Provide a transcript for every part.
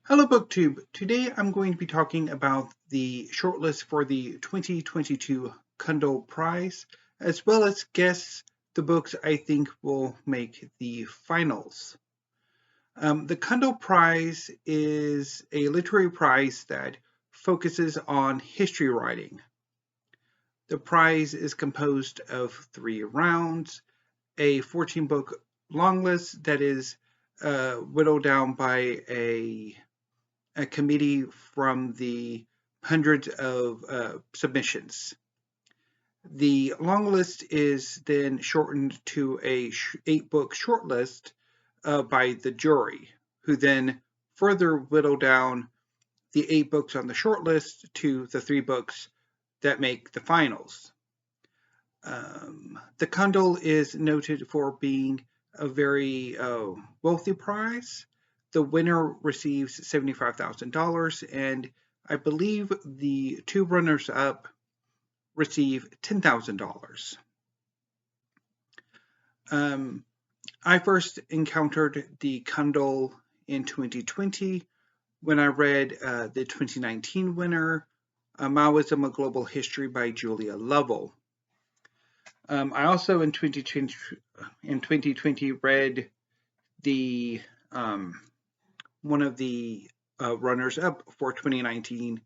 Hello BookTube. Today I'm going to be talking about the shortlist for the 2022 Cundill Prize, as well as guess the books I think will make the finals. The Cundill Prize is a literary prize that focuses on history writing. The prize is composed of 3 rounds, a 14-book long list that is whittled down by a committee from the hundreds of submissions. The long list is then shortened to a 8-book shortlist by the jury, who then further whittle down the 8 books on the shortlist to the 3 books that make the finals. The Cundill is noted for being a very wealthy prize. The winner receives $75,000, and I believe the 2 runners-up receive $10,000. I first encountered the Cundill in 2020 when I read the 2019 winner, Maoism: A Global History by Julia Lovell. I also in 2020 read the one of the runners-up for 2019,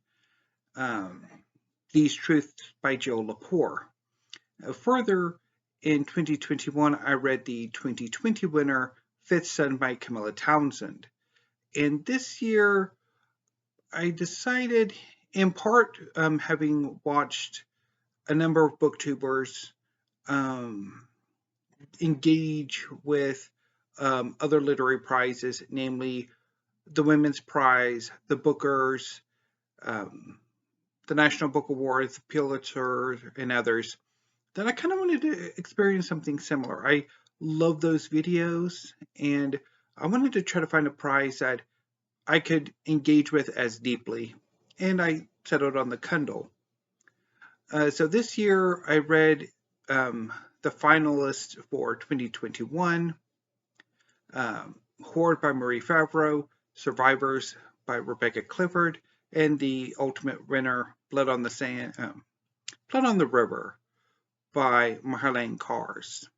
These Truths by Joe Lepore. Further, in 2021, I read the 2020 winner, Fifth Son by Camilla Townsend. And this year, I decided, in part having watched a number of booktubers engage with other literary prizes, namely the Women's Prize, the Bookers, the National Book Awards, the Pulitzer, and others, that I kind of wanted to experience something similar. I love those videos, and I wanted to try to find a prize that I could engage with as deeply, and I settled on the Cundill. So this year I read the finalists for 2021, Horde by Marie Favreau, Survivors by Rebecca Clifford, and the ultimate winner, Blood on the River by Marlene Kars.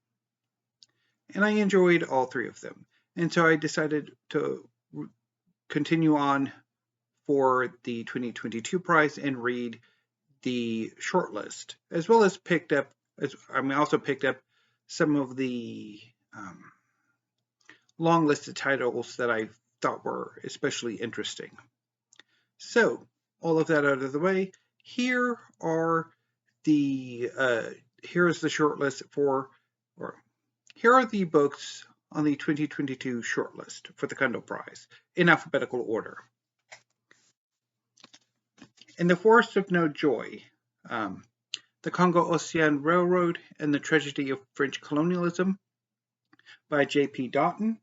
And I enjoyed all 3 of them. And so I decided to continue on for the 2022 prize and read the shortlist, as well as I also picked up some of the long list of titles that I thought were especially interesting. So, all of that out of the way, here is the shortlist here are the books on the 2022 shortlist for the Cundill Prize in alphabetical order. In the Forest of No Joy, The Congo-Ocean Railroad and the Tragedy of French Colonialism by J.P. Daughton.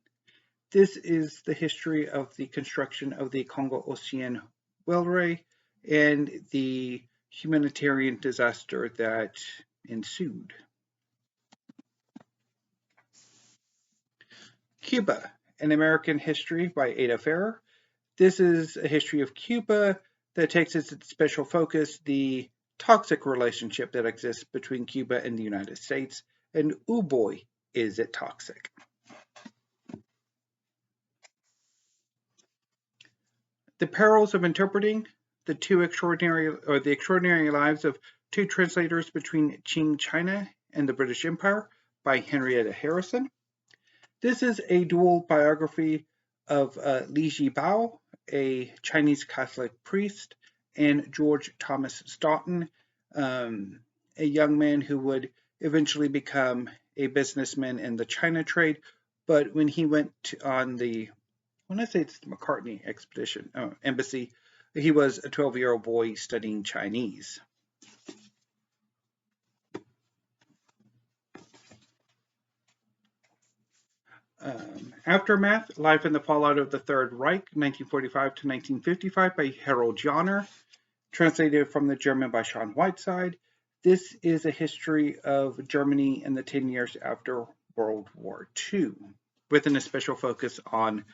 This is the history of the construction of the Congo-Ocean Railway and the humanitarian disaster that ensued. Cuba, An American History by Ada Ferrer. This is a history of Cuba that takes as its special focus the toxic relationship that exists between Cuba and the United States, and ooh boy, is it toxic. The Perils of Interpreting the Extraordinary Lives of Two Translators Between Qing China and the British Empire by Henrietta Harrison. This is a dual biography of Li Jibao, a Chinese Catholic priest, and George Thomas Stoughton, a young man who would eventually become a businessman in the China trade, but when he went on the McCartney embassy, he was a 12-year-old boy studying Chinese. Aftermath, Life and the Fallout of the Third Reich, 1945 to 1955 by Harald Jahner, translated from the German by Shaun Whiteside. This is a history of Germany in the 10 years after World War II, with an especial focus on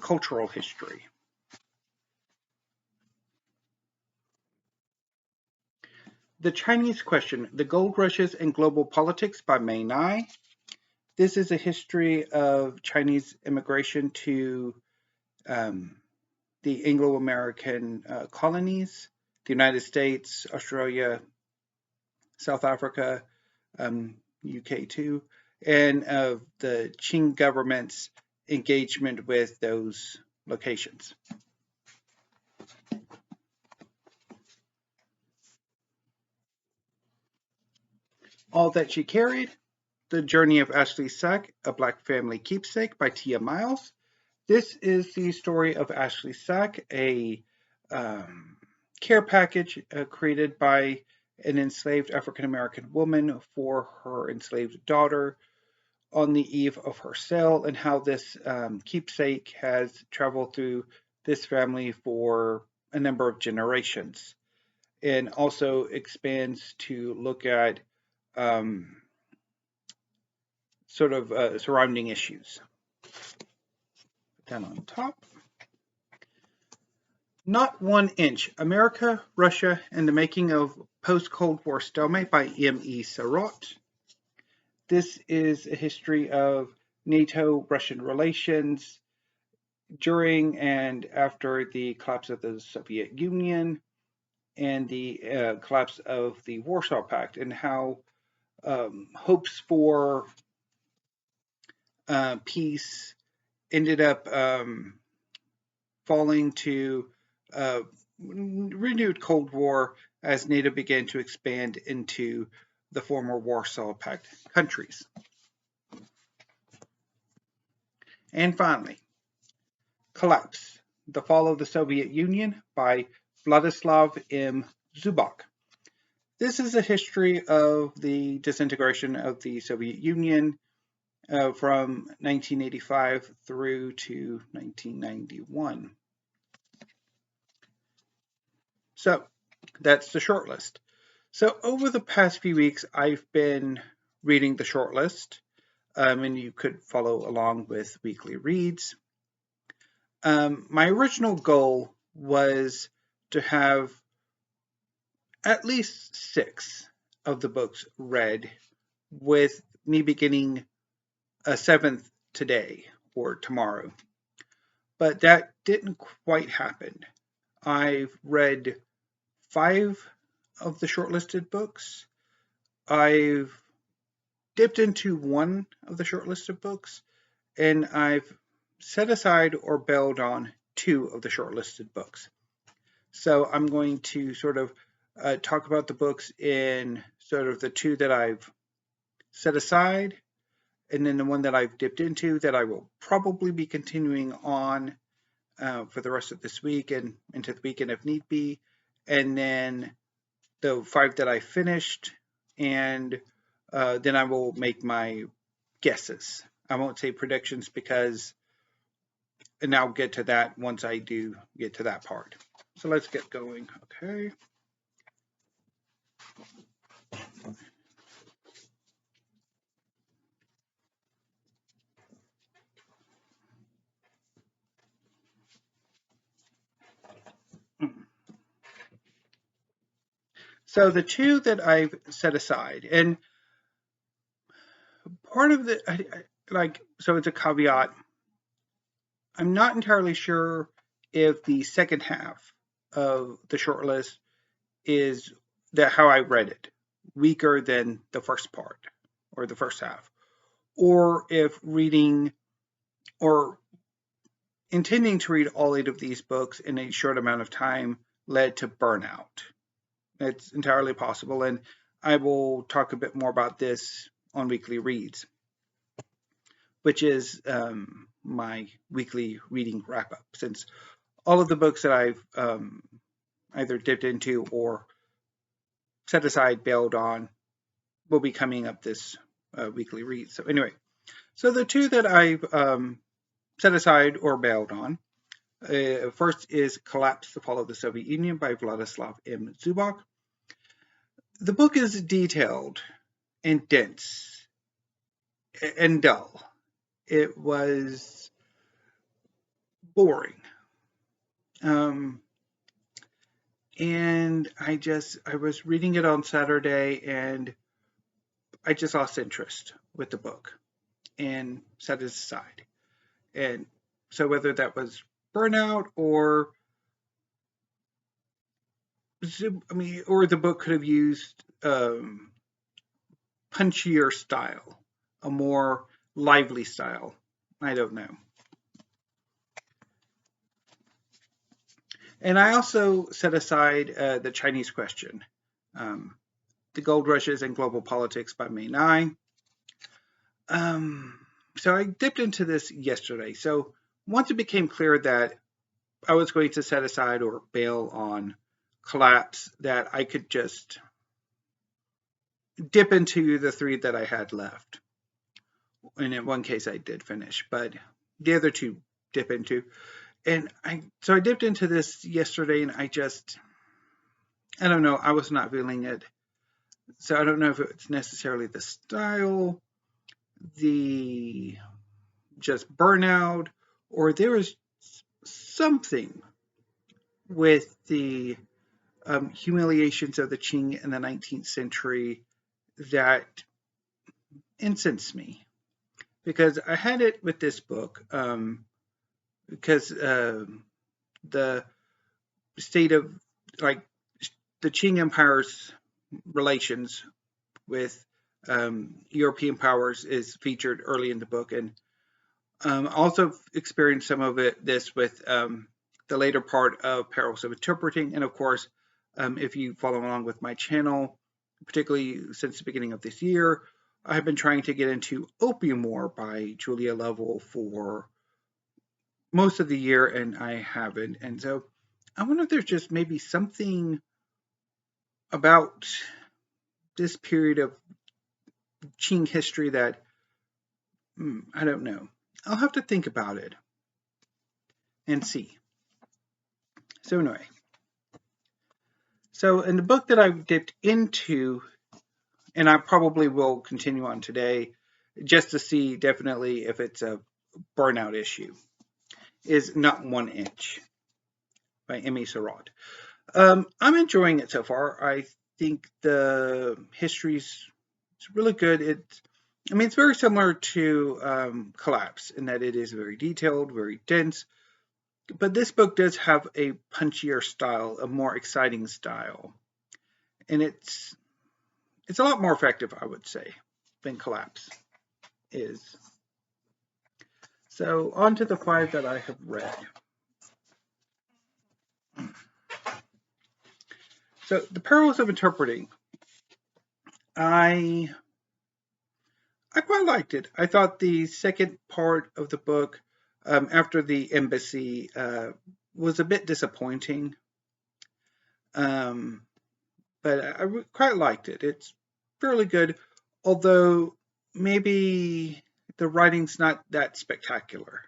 cultural history. The Chinese Question, The Gold Rushes and Global Politics by Ngai. This is a history of Chinese immigration to the Anglo-American colonies, the United States, Australia, South Africa, UK too, and of the Qing government's engagement with those locations. All That She Carried, The Journey of Ashley Sack, A Black Family Keepsake by Tiya Miles. This is the story of Ashley Sack, a care package created by an enslaved African American woman for her enslaved daughter on the eve of her sale, and how this keepsake has traveled through this family for a number of generations, and also expands to look at sort of surrounding issues. Down on top. Not 1 Inch, America, Russia, and the Making of Post-Cold War Stalemate by M.E. Sarotte. This is a history of NATO-Russian relations during and after the collapse of the Soviet Union and the collapse of the Warsaw Pact, and how hopes for peace ended up falling to renewed Cold War as NATO began to expand into the former Warsaw Pact countries. And finally, Collapse, The Fall of the Soviet Union by Vladislav M. Zubok. This is a history of the disintegration of the Soviet Union from 1985 through to 1991. So that's the shortlist. So over the past few weeks, I've been reading the shortlist, and you could follow along with weekly reads. My original goal was to have at least 6 of the books read, with me beginning a 7th today or tomorrow. But that didn't quite happen. I've read 5 of the shortlisted books. I've dipped into 1 of the shortlisted books, and I've set aside or bailed on 2 of the shortlisted books. So I'm going to sort of talk about the books in sort of the 2 that I've set aside, and then the one that I've dipped into that I will probably be continuing on for the rest of this week and into the weekend if need be, and then the 5 that I finished, and then I will make my guesses. I won't say predictions because, and I'll get to that once I do get to that part. So let's get going, okay? So the 2 that I've set aside, and part of the, so it's a caveat. I'm not entirely sure if the second half of the shortlist is how I read it, weaker than the first part or the first half, or if reading or intending to read all 8 of these books in a short amount of time led to burnout. It's entirely possible, and I will talk a bit more about this on weekly reads, which is my weekly reading wrap up, since all of the books that I've either dipped into or set aside, bailed on, will be coming up this weekly read. So anyway, so the 2 that I've set aside or bailed on, first is Collapse, The Fall of the Soviet Union by Vladislav M. Zubok. The book is detailed and dense and dull. It was boring. and I was reading it on Saturday, and I just lost interest with the book and set it aside. And so whether that was burnout or or the book could have used punchier style, a more lively style. I don't know. And I also set aside the Chinese question, um, The Gold Rushes and Global Politics by Ngai. Um, so I dipped into this yesterday. So once it became clear that I was going to set aside or bail on Collapse, that I could just dip into the three that I had left. And in one case, I did finish, but the other two dip into. And I dipped into this yesterday, and I don't know, I was not feeling it. So I don't know if it's necessarily the style, the just burnout, or there was something with the humiliations of the Qing in the 19th century that incensed me. Because I had it with this book, because the state of, like, the Qing Empire's relations with European powers is featured early in the book, and also experienced some of this with the later part of Perils of Interpreting, and of course, if you follow along with my channel, particularly since the beginning of this year, I have been trying to get into Opium War by Julia Lovell for most of the year, and I haven't. And so I wonder if there's just maybe something about this period of Qing history that I don't know. I'll have to think about it and see. So anyway, so in the book that I dipped into, and I probably will continue on today, just to see definitely if it's a burnout issue, is Not 1 Inch by Emmy Sarotte. I'm enjoying it so far. I think the history's really good. It's very similar to Collapse in that it is very detailed, very dense. But this book does have a punchier style, a more exciting style, and it's a lot more effective, I would say, than Collapse is. So on to the 5 that I have read. So The Perils of Interpreting, I quite liked it. I thought the second part of the book, after the embassy, was a bit disappointing. But I quite liked it. It's fairly good, although maybe the writing's not that spectacular.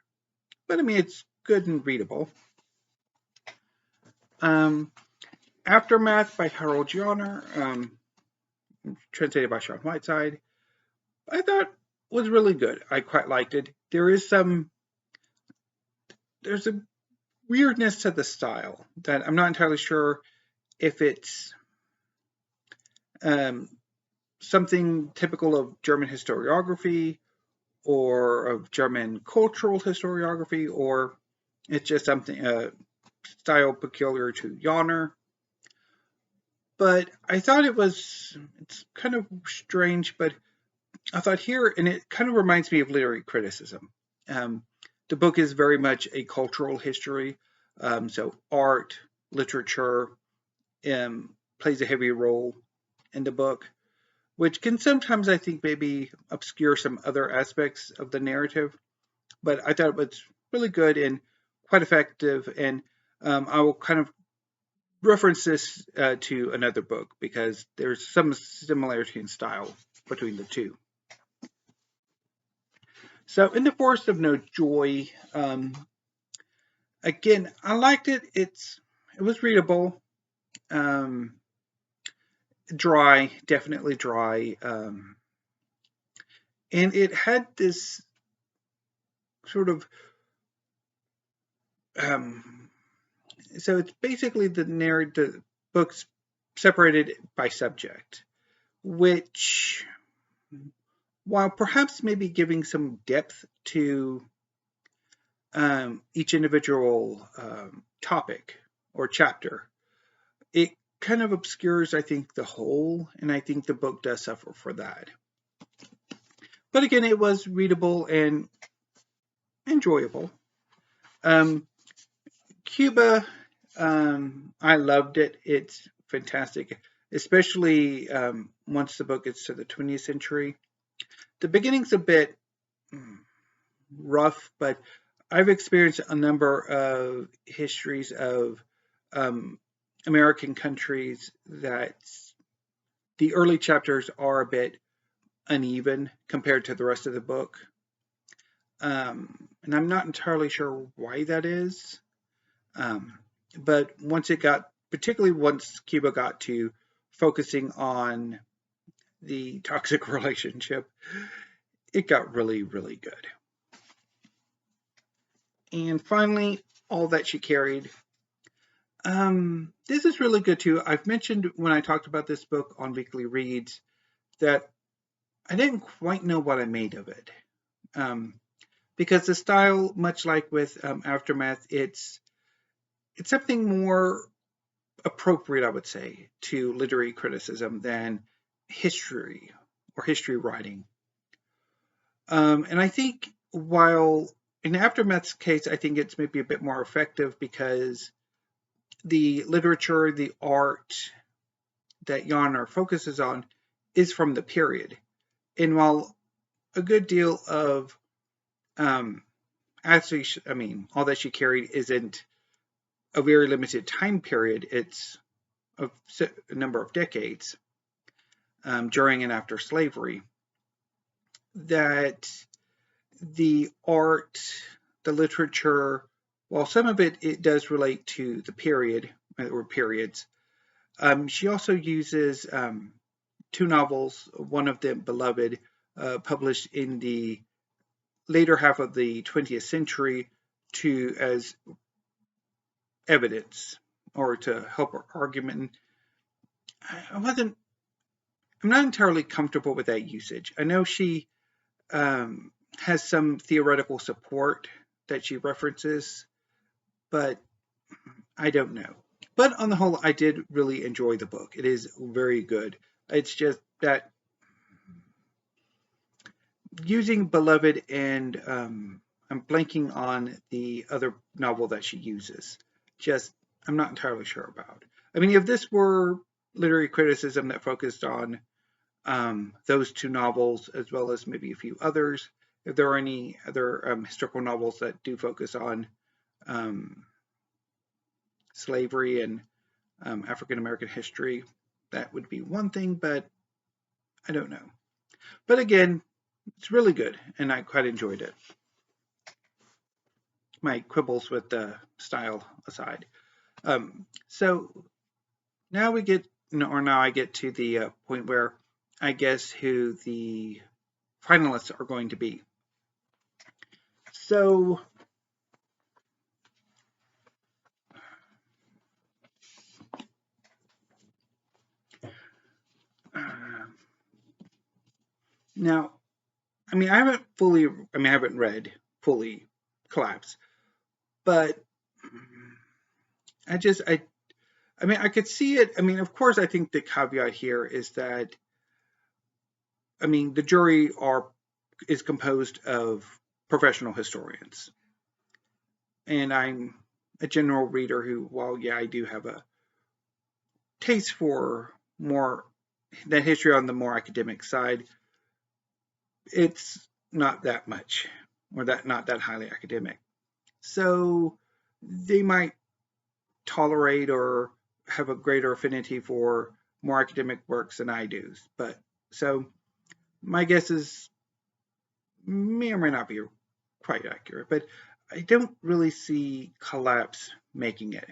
But it's good and readable. Aftermath by Harald Jahner, translated by Shaun Whiteside, I thought was really good. I quite liked it. There's a weirdness to the style that I'm not entirely sure if it's something typical of German historiography or of German cultural historiography, or it's just something style peculiar to Jahner. But I thought it's kind of strange, but I thought here, and it kind of reminds me of literary criticism. The book is very much a cultural history, so art, literature plays a heavy role in the book, which can sometimes, I think, maybe obscure some other aspects of the narrative. But I thought it was really good and quite effective, and I will kind of reference this to another book because there's some similarity in style between the two. So In the Forest of No Joy, again, I liked it. It was readable, dry, definitely dry, and it had this sort of so it's basically the narrative. books separated by subject, which, while perhaps maybe giving some depth to each individual topic or chapter, it kind of obscures, I think, the whole, and I think the book does suffer for that. But again, it was readable and enjoyable. Cuba, I loved it. It's fantastic, especially once the book gets to the 20th century. The beginning's a bit rough, but I've experienced a number of histories of American countries that the early chapters are a bit uneven compared to the rest of the book. And I'm not entirely sure why that is. But particularly once Cuba got to focusing on the toxic relationship, it got really, really good. And finally, All That She Carried. This is really good too. I've mentioned when I talked about this book on Weekly Reads that I didn't quite know what I made of it. Because the style, much like with Aftermath, it's something more appropriate, I would say, to literary criticism than history or history writing. And I think while in Aftermath's case, I think it's maybe a bit more effective because the literature, the art that Jahner focuses on is from the period. And while a good deal of All That She Carried isn't a very limited time period, it's a number of decades during and after slavery, that the art, the literature, while some of it does relate to the period or periods, she also uses two novels, one of them, Beloved, published in the later half of the 20th century as evidence or to help her argument. I'm not entirely comfortable with that usage. I know she has some theoretical support that she references, but I don't know. But on the whole, I did really enjoy the book. It is very good. It's just that using Beloved and I'm blanking on the other novel that she uses. I'm not entirely sure about. I mean, if this were literary criticism that focused on those two novels, as well as maybe a few others, if there are any other historical novels that do focus on slavery and African American history, that would be one thing, but I don't know. But again, it's really good, and I quite enjoyed it. My quibbles with the style aside. So now I get to the point where I guess who the finalists are going to be. So now, I haven't read fully Collapse, but I could see it. I mean, of course, I think the caveat here is that, the jury is composed of professional historians. And I'm a general reader who, while, I do have a taste for more that history on the more academic side, it's not that much, or not that highly academic. So they might tolerate or have a greater affinity for more academic works than I do. But so my guess is may or may not be quite accurate, but I don't really see Collapse making it,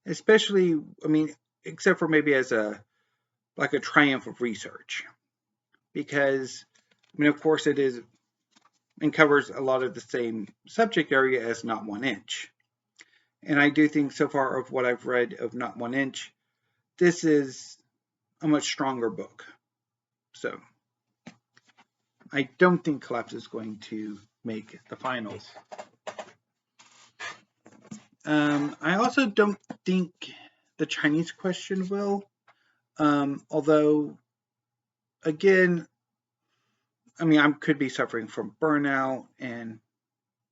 especially, except for maybe as a triumph of research, because of course it is and covers a lot of the same subject area as Not 1 Inch. And I do think so far of what I've read of Not 1 Inch, this is a much stronger book. So I don't think Collapse is going to make the finals. I also don't think the Chinese question will, although, again, I mean, I could be suffering from burnout,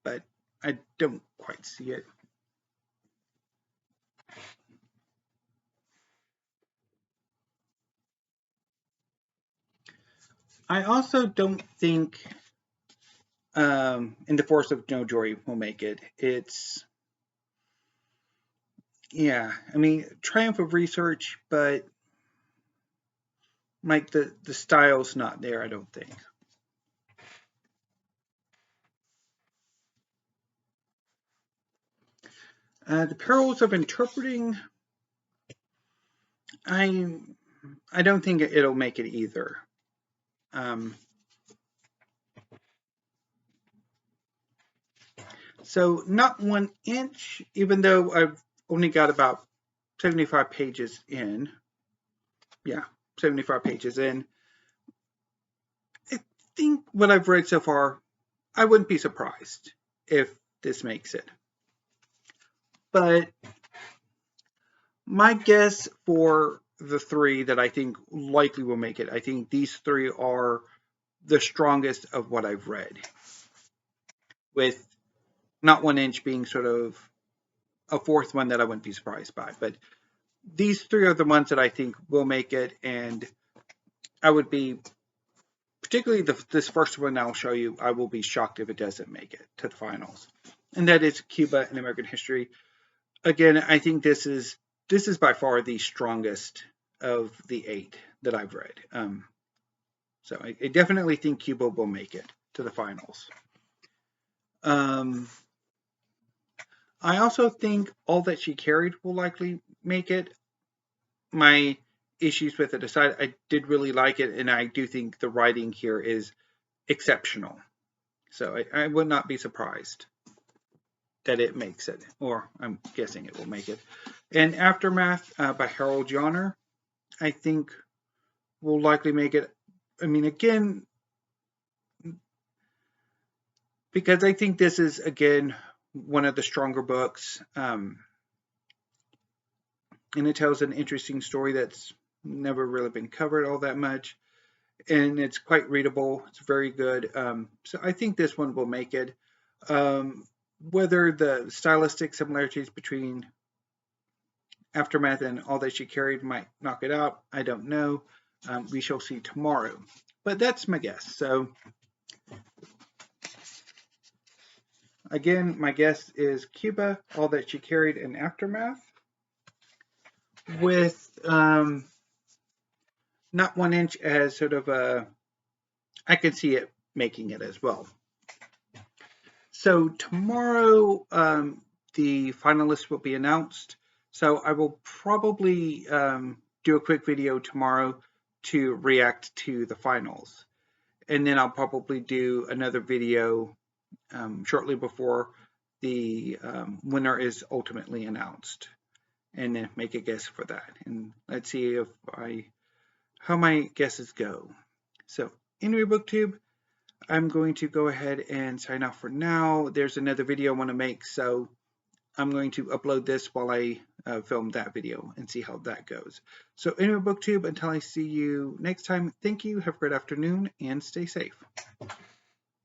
but I don't quite see it. I also don't think In the Force of No Joy will make it. It's, yeah, I mean, Triumph of Research, but like the style's not there, I don't think. The Perils of Interpreting, I don't think it'll make it either. So Not 1 Inch, even though I've only got about 75 pages in. Yeah, 75 pages in. I think what I've read so far, I wouldn't be surprised if this makes it. But my guess for the 3 that I think likely will make it, I think these 3 are the strongest of what I've read, with Not 1 Inch being sort of a 4th one that I wouldn't be surprised by. But these 3 are the ones that I think will make it, and I would be, particularly this first one I'll show you, I will be shocked if it doesn't make it to the finals. And that is Cuba and American History. Again, I think this is by far the strongest of the 8 that I've read. So I definitely think Cuba will make it to the finals. I also think All That She Carried will likely make it. My issues with it aside, I did really like it, and I do think the writing here is exceptional. So I would not be surprised that it makes it, or I'm guessing it will make it. And Aftermath by Harald Jahner, I think will likely make it. I mean, again, because I think this is, again, one of the stronger books, and it tells an interesting story that's never really been covered all that much, and it's quite readable. It's very good. So I think this one will make it. Whether the stylistic similarities between Aftermath and All That She Carried might knock it out, I don't know. We shall see tomorrow. But that's my guess. So again, my guess is Cuba, All That She Carried, and Aftermath, with Not 1 Inch as sort of a, I could see it making it as well. So tomorrow, the finalists will be announced. So I will probably do a quick video tomorrow to react to the finals. And then I'll probably do another video shortly before the winner is ultimately announced, and then make a guess for that. And let's see how my guesses go. So anyway, BookTube, I'm going to go ahead and sign off for now. There's another video I want to make, so I'm going to upload this while I film that video and see how that goes. So anyway, BookTube, until I see you next time, thank you, have a great afternoon, and stay safe.